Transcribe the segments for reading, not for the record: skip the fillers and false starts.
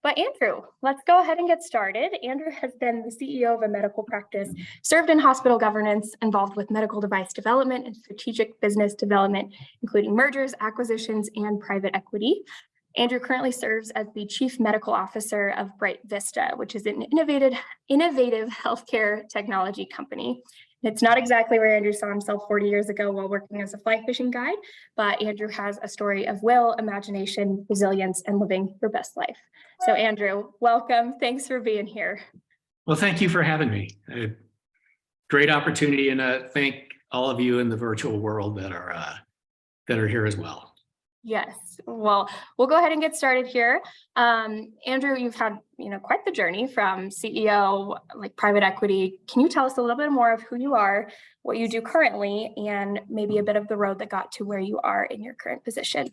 But Andrew, let's go ahead and get started. Andrew has been the CEO of a medical practice, served in hospital governance, involved with medical device development and strategic business development, including mergers, acquisitions, and private equity. Andrew currently serves as the Chief Medical Officer of Bright Vista, which is an innovative healthcare technology company. It's not exactly where Andrew saw himself 40 years ago while working as a fly fishing guide, but Andrew has a story of will, imagination, resilience, and living your best life. So Andrew, welcome. Thanks for being here. Well, thank you for having me. Great opportunity, and thank all of you in the virtual world that are here as well. Yes, well, we'll go ahead and get started here. Andrew, you've had quite the journey from CEO, like private equity. Can you tell us a little bit more of who you are, what you do currently, and maybe a bit of the road that got to where you are in your current position?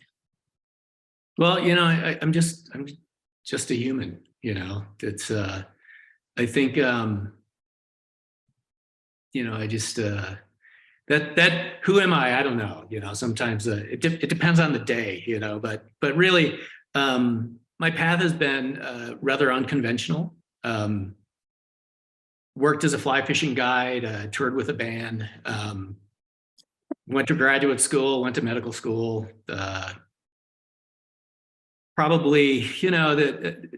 Well, I'm just a human. It's I think I just that who am I? I don't know. Sometimes it depends on the day. But really, my path has been rather unconventional. Worked as a fly fishing guide, toured with a band, went to graduate school, went to medical school. Probably, to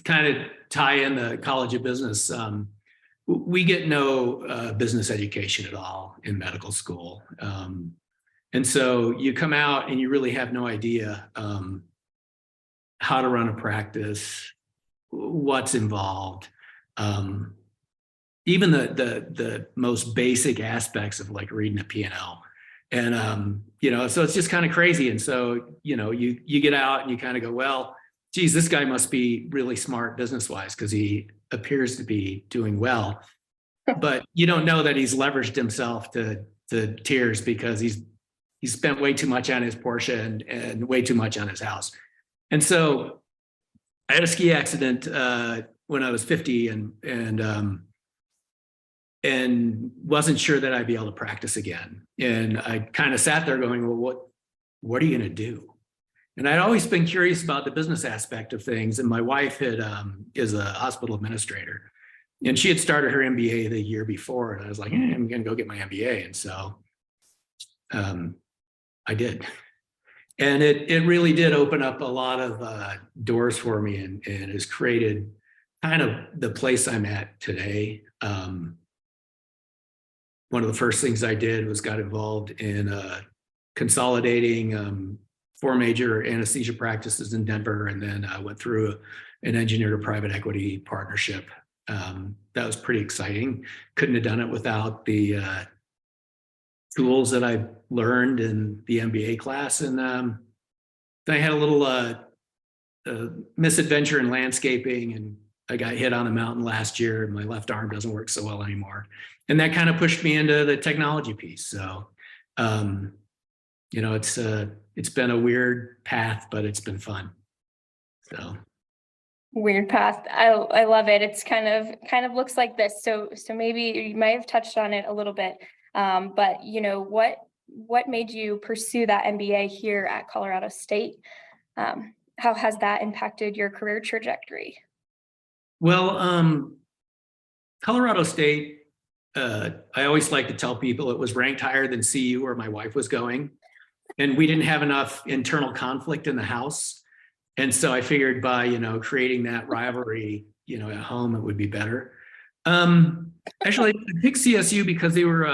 kind of tie in the College of Business. We get no business education at all in medical school. And so you come out and you really have no idea how to run a practice, what's involved, even the most basic aspects of like reading a P&L. And, so it's just kind of crazy. And so, you get out and you kind of go, well, geez, this guy must be really smart business-wise because he appears to be doing well, but you don't know that he's leveraged himself to tears because he's spent way too much on his Porsche and way too much on his house. And so I had a ski accident when I was 50 and wasn't sure that I'd be able to practice again. And I kind of sat there going, well, what are you going to do? And I'd always been curious about the business aspect of things. And my wife is a hospital administrator, and she had started her MBA the year before. And I was like, I'm going to go get my MBA. And so I did. And it really did open up a lot of doors for me and has created kind of the place I'm at today. One of the first things I did was got involved in consolidating 4 major anesthesia practices in Denver, and then I went through an engineer to private equity partnership. That was pretty exciting. Couldn't have done it without the tools that I learned in the MBA class. And then I had a little misadventure in landscaping, and I got hit on a mountain last year, and my left arm doesn't work so well anymore. And that kind of pushed me into the technology piece. So, it's been a weird path, but it's been fun. So weird path. I love it. It's kind of looks like this. So maybe you might have touched on it a little bit, but what made you pursue that MBA here at Colorado State? How has that impacted your career trajectory? Well, Colorado State, I always like to tell people it was ranked higher than CU where my wife was going. And we didn't have enough internal conflict in the house. And so I figured by, creating that rivalry, at home, it would be better. Actually, I picked CSU because they were,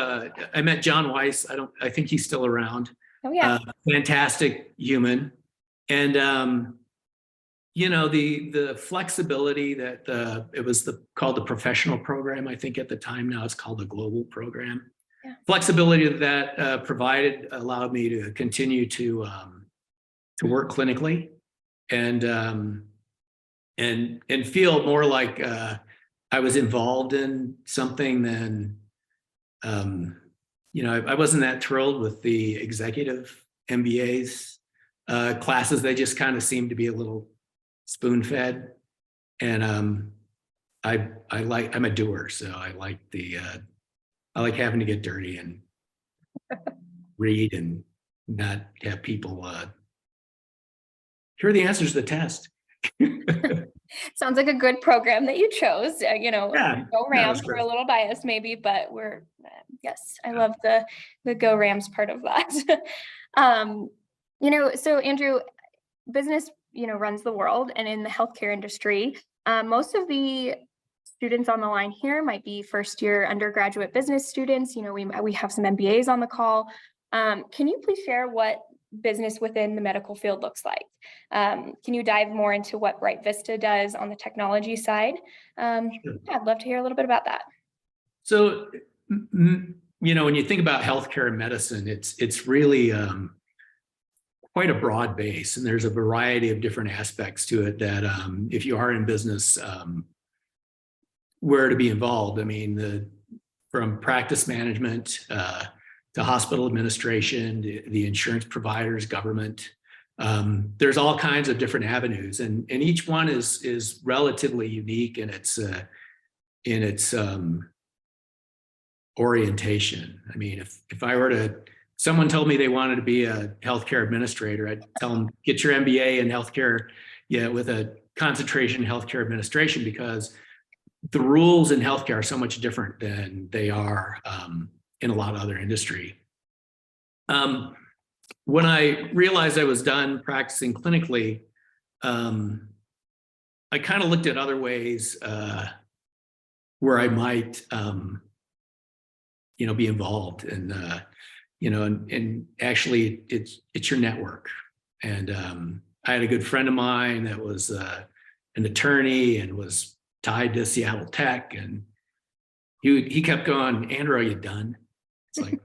I met John Weiss. I think he's still around. Oh, yeah. Fantastic human. And, the flexibility that it was called the professional program, I think at the time. Now it's called the global program. Yeah. Flexibility that provided allowed me to continue to work clinically and feel more like I was involved in something than I wasn't that thrilled with the executive MBAs classes. They just kind of seemed to be a little spoon-fed, and I'm a doer, so I like having to get dirty and read and not have people here are the answers to the test. Sounds like a good program that you chose. Yeah, Go no, it Rams. was We're great. a little biased maybe, but yes, I love the Go Rams part of that. um, so Andrew, business, runs the world, and in the healthcare industry, most of the students on the line here might be first year undergraduate business students. We have some MBAs on the call. Can you please share what business within the medical field looks like? Can you dive more into what Bright Vista does on the technology side? Yeah, I'd love to hear a little bit about that. So, when you think about healthcare and medicine, it's really quite a broad base, and there's a variety of different aspects to it that if you are in business, where to be involved. I mean, from practice management to hospital administration, the insurance providers, government. There's all kinds of different avenues, and each one is relatively unique in its orientation. I mean, if I were to, someone told me they wanted to be a healthcare administrator, I'd tell them, get your MBA in healthcare, with a concentration in healthcare administration, because the rules in healthcare are so much different than they are in a lot of other industry. When I realized I was done practicing clinically, I kind of looked at other ways where I might, be involved, and and actually, it's your network. And I had a good friend of mine that was an attorney and was tied to Seattle Tech, and he kept going, Andrew, are you done? It's like, what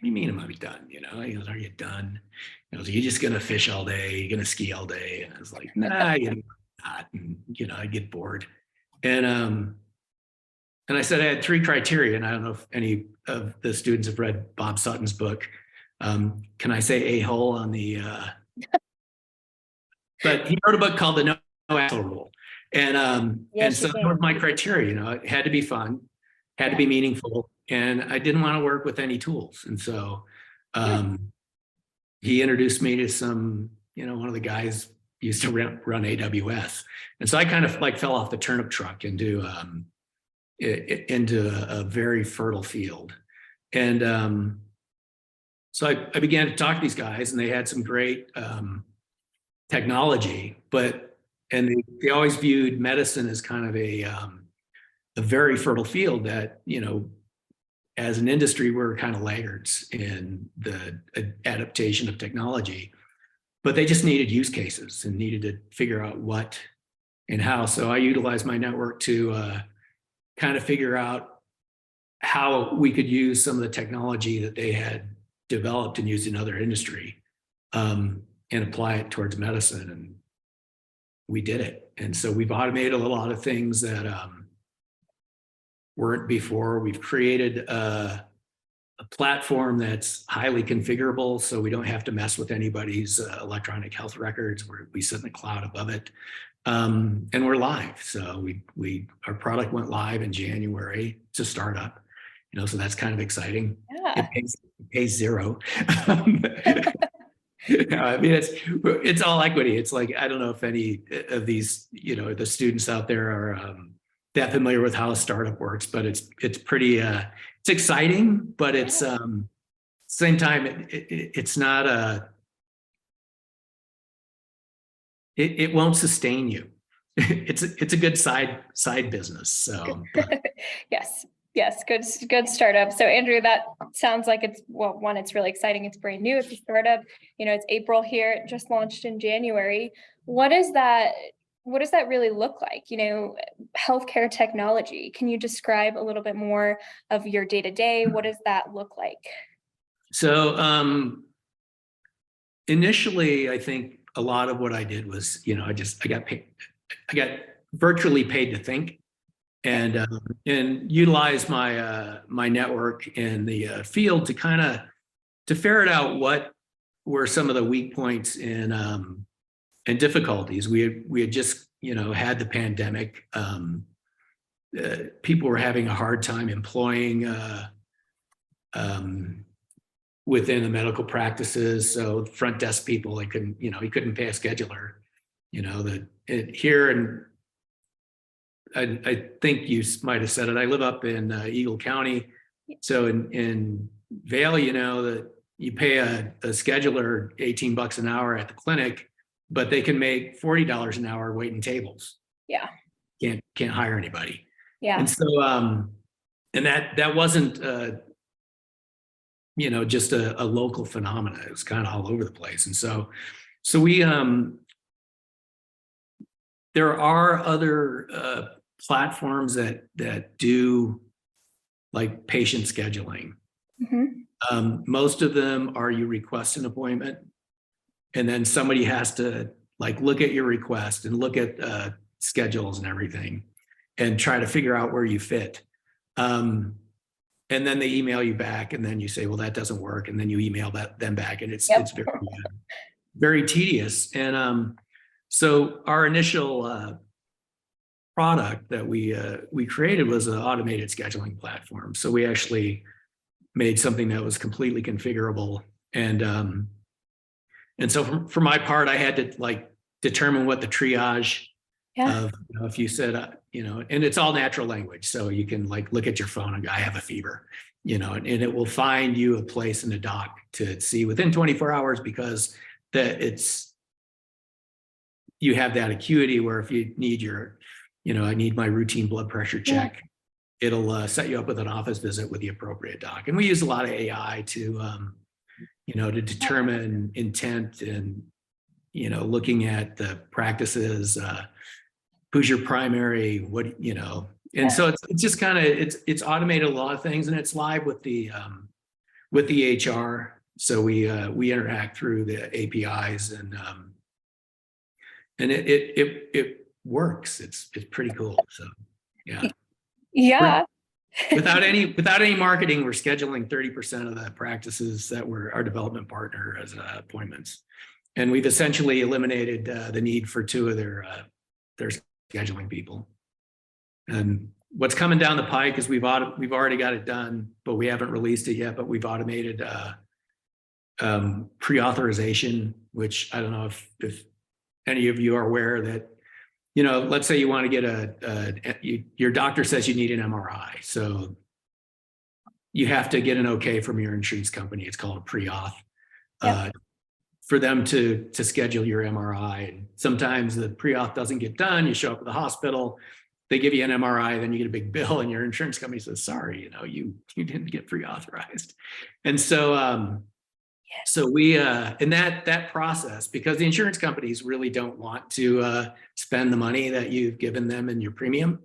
do you mean am I done? He goes, are you done? He goes, are you just gonna fish all day? You're gonna ski all day? And I was like, nah, not. And I get bored. And I said I had 3 criteria, and I don't know if any of the students have read Bob Sutton's book. Can I say a-hole on the? But he wrote a book called The No Asshole Rule, and so that was my criteria. It had to be fun, had to be meaningful, and I didn't want to work with any tools. And so he introduced me to some, one of the guys used to run AWS, and so I kind of fell off the turnip truck into a very fertile field. And so I began to talk to these guys, and they had some great technology, and they always viewed medicine as kind of a very fertile field that, as an industry, we're kind of laggards in the adaptation of technology, but they just needed use cases and needed to figure out what and how. So I utilized my network to kind of figure out how we could use some of the technology that they had developed and used in other industry, and apply it towards medicine. And we did it. And so we've automated a lot of things that weren't before. We've created a platform that's highly configurable, so we don't have to mess with anybody's electronic health records. We sit in the cloud above it. And we're live. So our product went live in January. It's a startup, so that's kind of exciting. Yeah. It pays zero. I mean, it's all equity. It's like, I don't know if any of these, the students out there are that familiar with how a startup works, but it's pretty, it's exciting, but it's same time, it's not it won't sustain you. It's a good side business. So Yes, good startup. So Andrew, that sounds like it's it's really exciting. It's brand new. It's a startup. It's April here. It just launched in January. What does that really look like? Healthcare technology. Can you describe a little bit more of your day-to-day? What does that look like? So initially, I think a lot of what I did was, I got paid. I got virtually paid to think, and utilize my network in the field to kind of ferret out what were some of the weak points and difficulties. We had just had the pandemic. People were having a hard time employing within the medical practices. So front desk people, he couldn't pay a scheduler. Here in I think you might have said it. I live up in Eagle County. So in Vail, you know, that you pay a scheduler $18 an hour at the clinic, but they can make $40 an hour waiting tables. Yeah. Can't hire anybody. Yeah. And so, and that wasn't, you know, just a local phenomenon. It was kind of all over the place. And so we, there are other platforms that do like patient scheduling. Most of them are you request an appointment, and then somebody has to like look at your request and look at schedules and everything and try to figure out where you fit. And then they email you back, and then you say, well, that doesn't work. And then you email them back, and it's very, very tedious. And so our initial product that we created was an automated scheduling platform. So we actually made something that was completely configurable. And so for my part, I had to like determine what the triage of, you know, if you said, you know, and it's all natural language. So you can like look at your phone and go, I have a fever, you know, and it will find you a place in the doc to see within 24 hours, because you have that acuity where if you need your, you know, I need my routine blood pressure check, it'll set you up with an office visit with the appropriate doc. And we use a lot of AI to, you know, to determine intent and, you know, looking at the practices, who's your primary, what, you know, and so it's just kind of, it's automated a lot of things, and it's live with the HR. So we interact through the APIs, and it works. It's pretty cool. So yeah. Yeah. Without any marketing, we're scheduling 30% of the practices that were our development partner as appointments. And we've essentially eliminated the need for 2 of their scheduling people. And what's coming down the pike is we've already got it done, but we haven't released it yet, but we've automated pre-authorization, which I don't know if any of you are aware that, you know, let's say you want to get your doctor says you need an MRI. So you have to get an okay from your insurance company. It's called a pre-auth for them to schedule your MRI. And sometimes the pre-auth doesn't get done. You show up at the hospital, they give you an MRI, then you get a big bill, and your insurance company says, sorry, you know, you didn't get pre-authorized. And so, so we, in that process, because the insurance companies really don't want to spend the money that you've given them in your premium.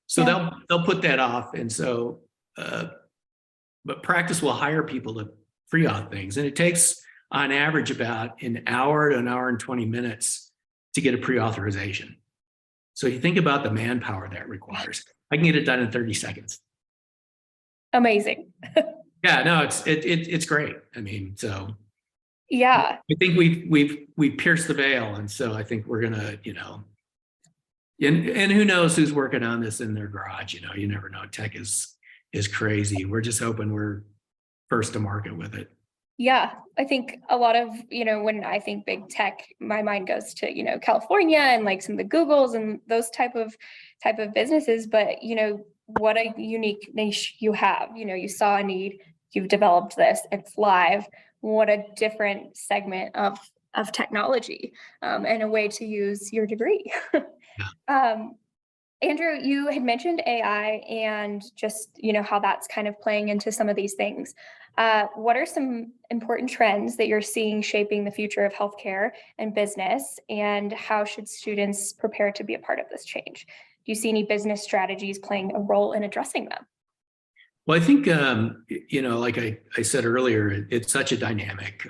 So they'll put that off. And so, but practice will hire people to pre-auth things. And it takes on average about an hour to an hour and 20 minutes to get a pre-authorization. So you think about the manpower that requires. I can get it done in 30 seconds. Amazing. Yeah, no, it's great. I mean, so yeah, I think we've pierced the veil, and so I think we're gonna, you know, and who knows who's working on this in their garage? You know, you never know. Tech is crazy. We're just hoping we're first to market with it. Yeah, I think a lot of, you know, when I think big tech, my mind goes to, you know, California and like some of the Googles and those type of businesses. But, you know, what a unique niche you have. You know, you saw a need, you've developed this, it's live. What a different segment of technology and a way to use your degree. Andrew, you had mentioned AI and just, you know, how that's kind of playing into some of these things. What are some important trends that you're seeing shaping the future of healthcare and business, and how should students prepare to be a part of this change? Do you see any business strategies playing a role in addressing them? Well, I think, you know, like I said earlier, it's such a dynamic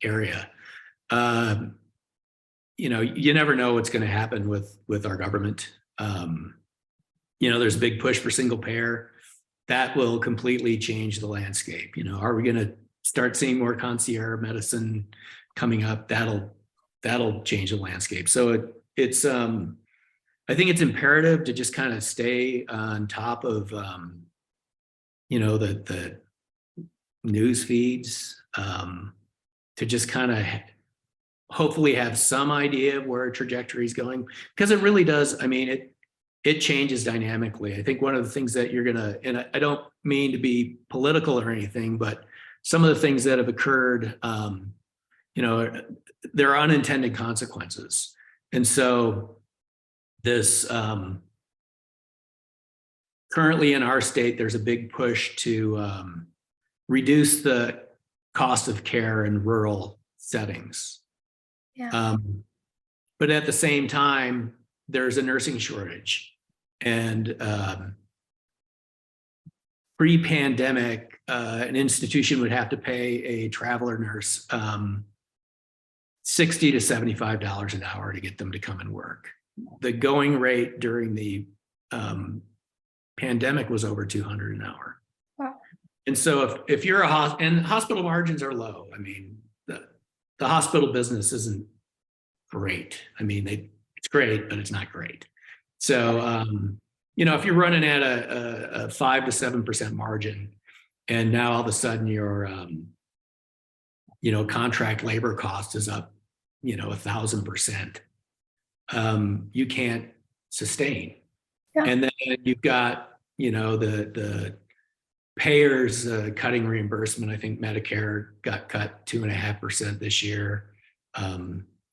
area. You know, you never know what's going to happen with our government. You know, there's a big push for single payer. That will completely change the landscape. You know, are we going to start seeing more concierge medicine coming up? That'll change the landscape. So it's I think it's imperative to just kind of stay on top of you know, the news feeds, to just kind of hopefully have some idea of where a trajectory is going, because it really does. I mean, it changes dynamically. I think one of the things that you're gonna, and I don't mean to be political or anything, but some of the things that have occurred, you know, there are unintended consequences. And so this, currently in our state, there's a big push to reduce the cost of care in rural settings. Yeah. But at the same time, there's a nursing shortage. And pre-pandemic, an institution would have to pay a traveler nurse $60 to $75 an hour to get them to come and work. The going rate during the pandemic was over $200 an hour. Wow. And so if you're and hospital margins are low. I mean, the hospital business isn't great. I mean, it's great, but it's not great. So, you know, if you're running at a 5 to 7% margin, and now all of a sudden your, you know, contract labor cost is up, you know, 1,000%, you can't sustain. Yeah. And then you've got, you know, the payers cutting reimbursement. I think Medicare got cut 2.5% this year.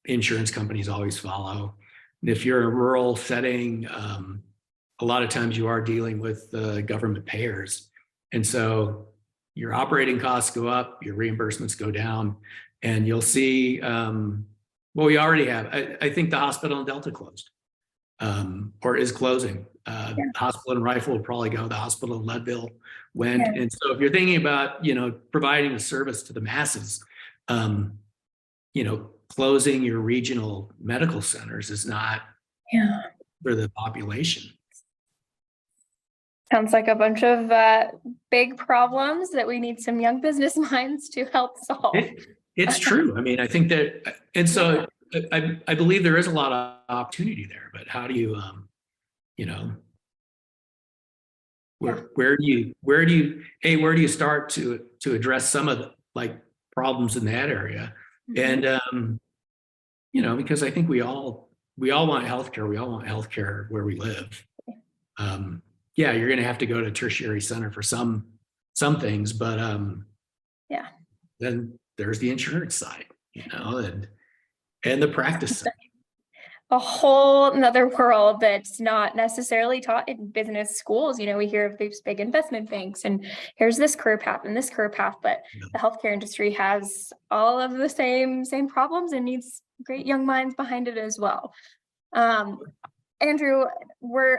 Insurance companies always follow. And if you're in a rural setting, a lot of times you are dealing with government payers. And so your operating costs go up, your reimbursements go down, and you'll see, well, we already have, I think the hospital in Delta closed, or is closing. Yeah. Hospital in Rifle will probably go, the hospital in Leadville went. Yeah. And so if you're thinking about, you know, providing a service to the masses, you know, closing your regional medical centers is not for the population. Sounds like a bunch of big problems that we need some young business minds to help solve. It's true. I mean, I think that, and so I believe there is a lot of opportunity there, but how do you, you know, where do you start to address some of the like problems in that area? Mm-hmm. And, you know, because I think we all want healthcare. We all want healthcare where we live. Yeah, you're going to have to go to a tertiary center for some things, but yeah, then there's the insurance side, you know, and the practice side. A whole another world that's not necessarily taught in business schools. You know, we hear of these big investment banks and here's this career path and this career path, but the healthcare industry has all of the same problems and needs great young minds behind it as well. Andrew,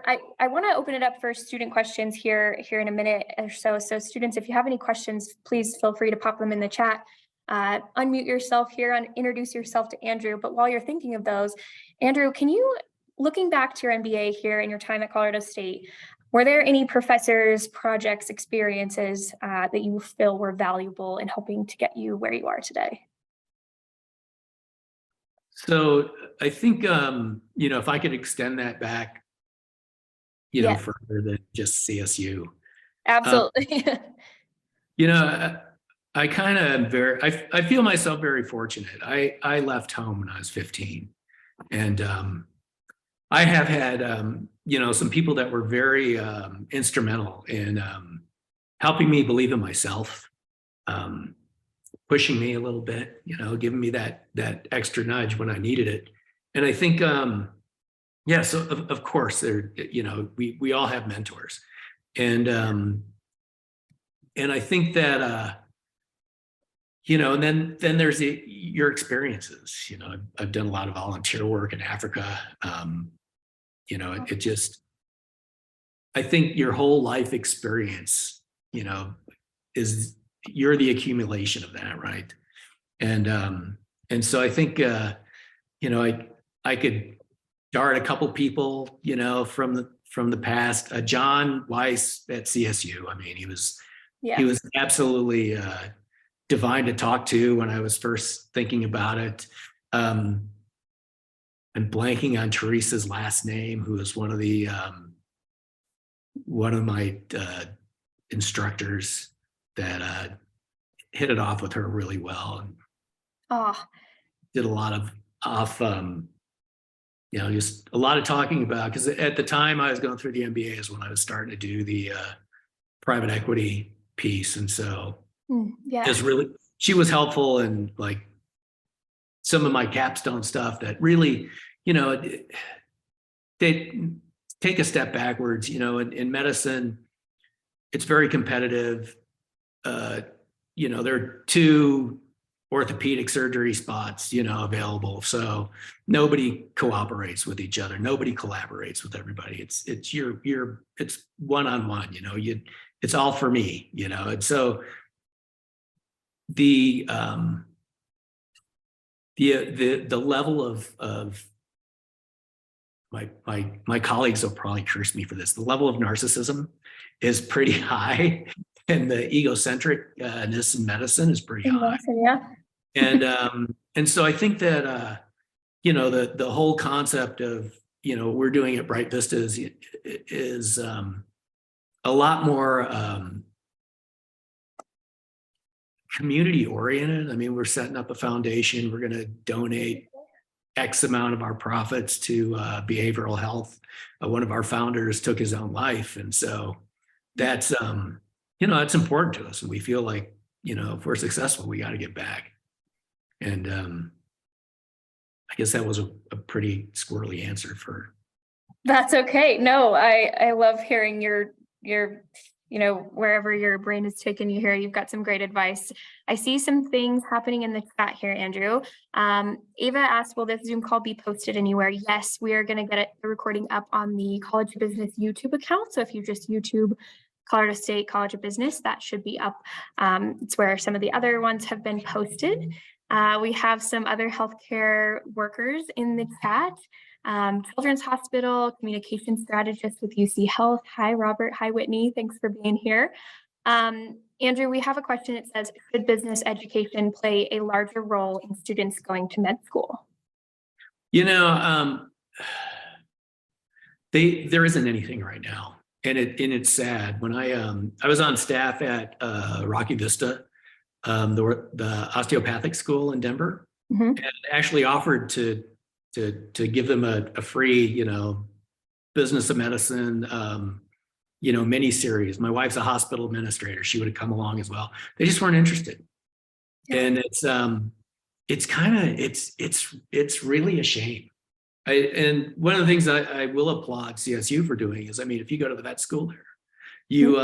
I want to open it up for student questions here in a minute or so. So students, if you have any questions, please feel free to pop them in the chat. Unmute yourself here and introduce yourself to Andrew. But while you're thinking of those, Andrew, can you, looking back to your MBA here and your time at Colorado State, were there any professors, projects, experiences that you feel were valuable in helping to get you where you are today? So I think, you know, if I could extend that back, you know, further than just CSU. Absolutely. You know, I kind of I feel myself very fortunate. I left home when I was 15, and I have had, you know, some people that were very instrumental in helping me believe in myself, pushing me a little bit, you know, giving me that extra nudge when I needed it. And I think, yeah, so of course there, you know, we all have mentors, and I think that, you know, and then there's your experiences. You know, I've done a lot of volunteer work in Africa. You know, it just, I think your whole life experience, you know, you're the accumulation of that, right? And so I think, you know, I could dart a couple people, you know, from the past. John Weiss at CSU. I mean, he was absolutely divine to talk to when I was first thinking about it. I'm blanking on Teresa's last name, who was one of my instructors that hit it off with her really well, and did a lot of just a lot of talking about, because at the time I was going through the MBA is when I was starting to do the private equity piece. And so Yeah. just really, she was helpful in like some of my capstone stuff that really, they take a step backwards, in medicine, it's very competitive. There are 2 orthopedic surgery spots, available. So nobody cooperates with each other. Nobody collaborates with everybody. It's one-on-one, it's all for me, And so the level of my colleagues will probably curse me for this. The level of narcissism is pretty high, and the egocentricness in medicine is pretty high. Yeah. And so I think that the whole concept of we're doing at Bright Vista is a lot more community oriented. I mean, we're setting up a foundation. We're going to donate X amount of our profits to behavioral health. One of our founders took his own life, and so that's that's important to us. And we feel like if we're successful, we got to get back. And I guess that was a pretty squirrely answer for. That's okay. No, I love hearing your wherever your brain is taking you here, you've got some great advice. I see some things happening in the chat here, Andrew. Ava asked, will this Zoom call be posted anywhere? Yes, we are going to get the recording up on the College of Business YouTube account. So if you just YouTube Colorado State College of Business, that should be up. It's where some of the other ones have been posted. We have some other healthcare workers in the chat. Children's Hospital, communication strategist with UC Health. Hi, Robert. Hi, Whitney. Thanks for being here. Andrew, we have a question. It says, should business education play a larger role in students going to med school? There isn't anything right now. And it's sad. When I was on staff at Rocky Vista, the osteopathic school in Denver, and actually offered to give them a free, business of medicine, mini series. My wife's a hospital administrator. She would have come along as well. They just weren't interested. Yeah. And it's really a shame. And one of the things I will applaud CSU for doing is, if you go to the vet school there, you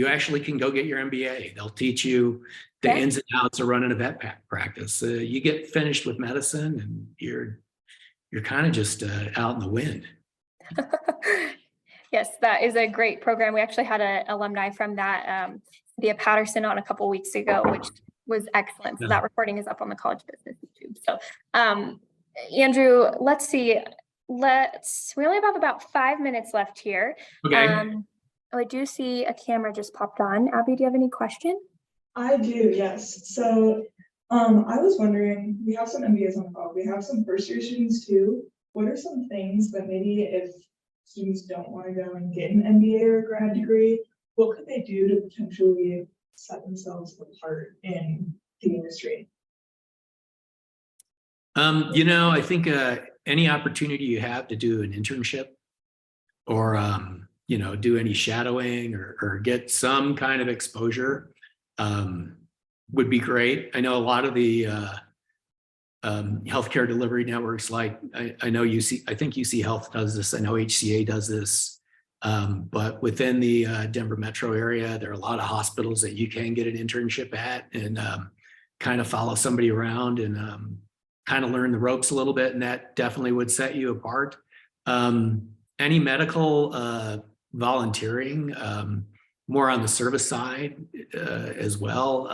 actually can go get your MBA. They'll teach you the ins and outs of running a vet practice. You get finished with medicine and you're kind of just out in the wind. Yes, that is a great program. We actually had an alumni from that, Thea Patterson, on a couple of weeks ago, which was excellent. So that recording is up on the College Business YouTube. So Andrew, let's see. We only have about 5 minutes left here. Okay. I do see a camera just popped on. Abby, do you have any question? I do, yes. So I was wondering, we have some MBAs on the call. We have some first year students too. What are some things that maybe if students don't want to go and get an MBA or a grad degree, what could they do to potentially set themselves apart in the industry? I think any opportunity you have to do an internship or, do any shadowing or get some kind of exposure would be great. I know a lot of the healthcare delivery networks, like I know I think UC Health does this. I know HCA does this. But within the Denver metro area, there are a lot of hospitals that you can get an internship at and kind of follow somebody around and kind of learn the ropes a little bit. And that definitely would set you apart. Any medical volunteering, more on the service side as well.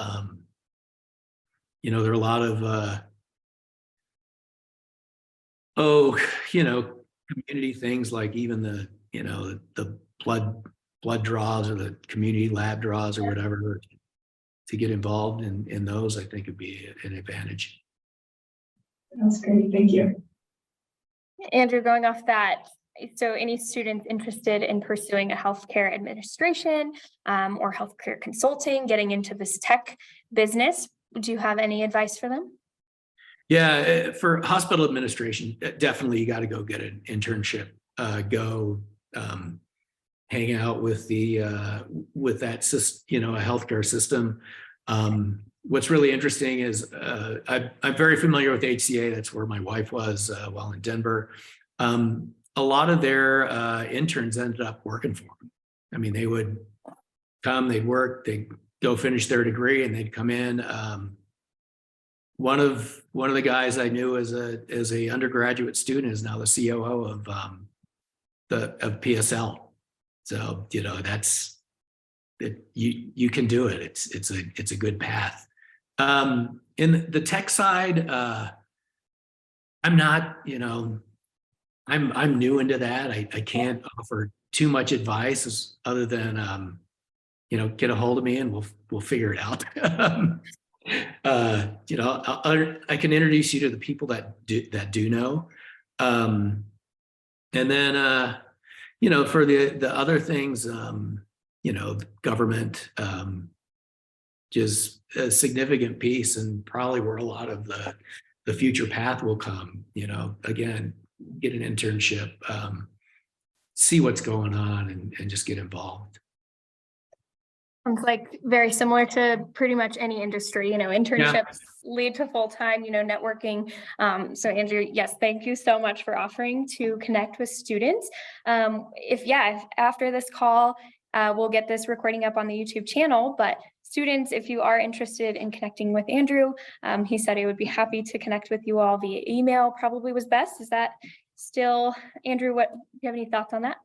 There are a lot of, community things like even the blood draws or the community lab draws or whatever, to get involved in those, I think would be an advantage. That's great. Thank you. Andrew, going off that, so any students interested in pursuing a healthcare administration or healthcare consulting, getting into this tech business, do you have any advice for them? Yeah, for hospital administration, definitely you got to go get an internship. Go hang out with with that system, a healthcare system. What's really interesting is I'm very familiar with HCA. That's where my wife was while in Denver. A lot of their interns ended up working for them. I mean, they would come, they'd work, they'd go finish their degree, and they'd come in. One of the guys I knew as a undergraduate student is now the COO of PSL. So that's that you can do it. It's a good path. In the tech side, I'm not, I'm new into that. I can't offer too much advice other than get a hold of me and we'll figure it out. I can introduce you to the people that do know. And then for the other things, government, just a significant piece and probably where a lot of the future path will come. Again, get an internship, see what's going on and just get involved. Sounds like very similar to pretty much any industry, internships lead to full-time, networking. So Andrew, yes, thank you so much for offering to connect with students. If after this call, we'll get this recording up on the YouTube channel, but students, if you are interested in connecting with Andrew, he said he would be happy to connect with you all via email, probably was best. Is that still, Andrew, do you have any thoughts on that?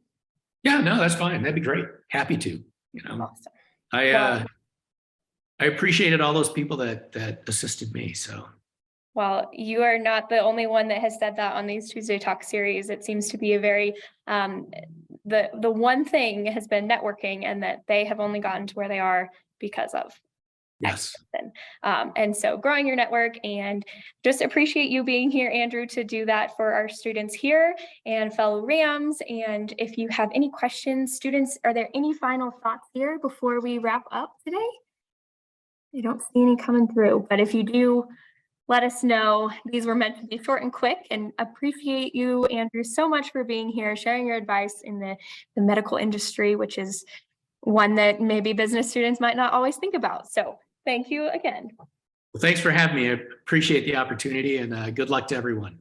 Yeah, no, that's fine. That'd be great. Happy to, Awesome. I appreciated all those people that assisted me. So, well, you are not the only one that has said that on these Tuesday Talk series. It seems to be a very the one thing has been networking, and that they have only gotten to where they are because of yes. And so growing your network, and just appreciate you being here, Andrew, to do that for our students here and fellow Rams. And if you have any questions, students, are there any final thoughts here before we wrap up today? I don't see any coming through, but if you do, let us know. These were meant to be short and quick, and appreciate you, Andrew, so much for being here, sharing your advice in the medical industry, which is one that maybe business students might not always think about. So thank you again. Well, thanks for having me. I appreciate the opportunity, and good luck to everyone.